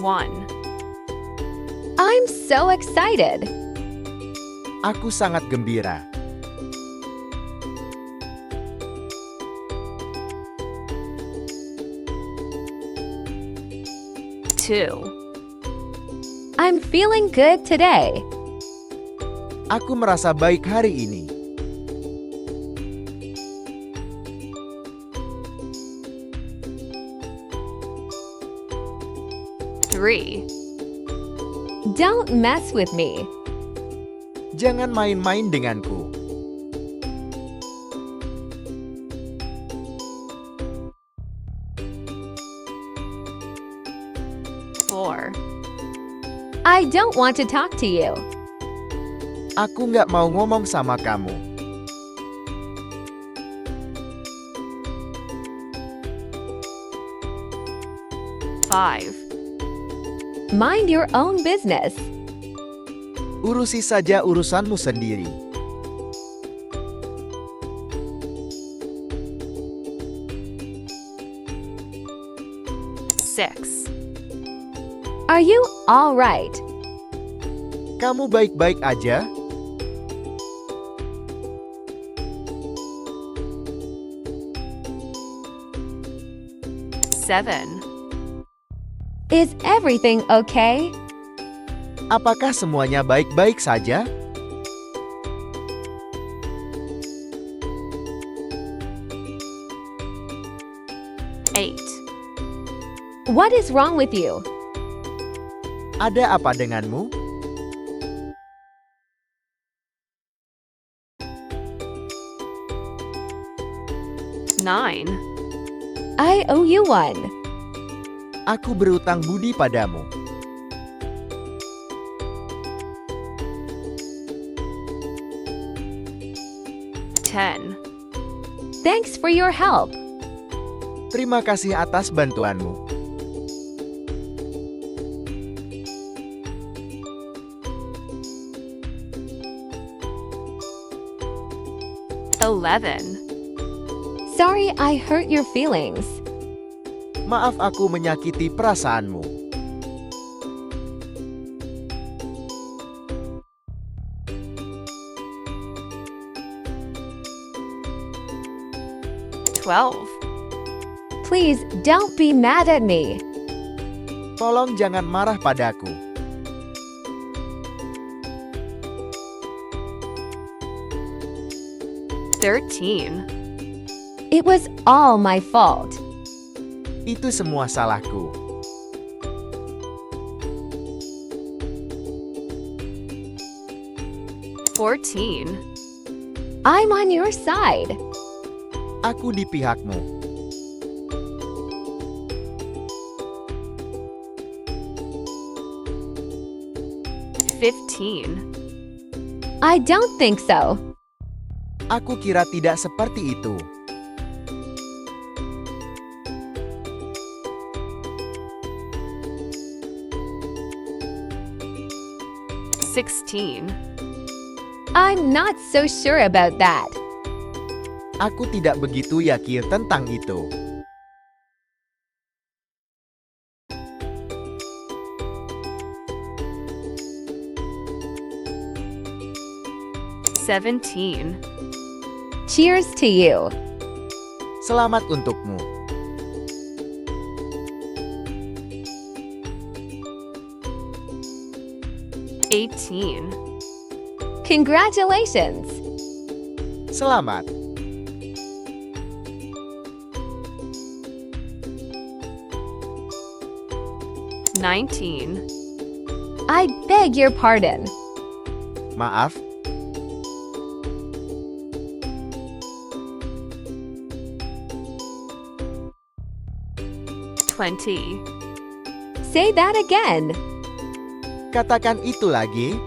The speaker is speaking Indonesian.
1. I'm so excited. Aku sangat gembira. 2. I'm feeling good today. Aku merasa baik hari ini. 3. Don't mess with me. Jangan main-main denganku. 4. I don't want to talk to you. Aku nggak mau ngomong sama kamu. 5. Mind your own business. Urusi saja urusanmu sendiri. 6. Are you all right? Kamu baik-baik aja? 7. Is everything okay? Apakah semuanya baik-baik saja? 8. What is wrong with you? Ada apa denganmu? 9. I owe you one. Aku berutang budi padamu. 10. Thanks for your help. Terima kasih atas bantuanmu. 11. Sorry I hurt your feelings. Maaf aku menyakiti perasaanmu. 12. Please don't be mad at me. Tolong jangan marah padaku. 13. It was all my fault. Itu semua salahku. 14. I'm on your side. Aku di pihakmu. 15. I don't think so. Aku kira tidak seperti itu. 16. I'm not so sure about that. Aku tidak begitu yakin tentang itu. 17. Cheers to you. Selamat untukmu. 18. Congratulations. Selamat. 19. I beg your pardon. Maaf, 20. Say that again. katakan itu lagi.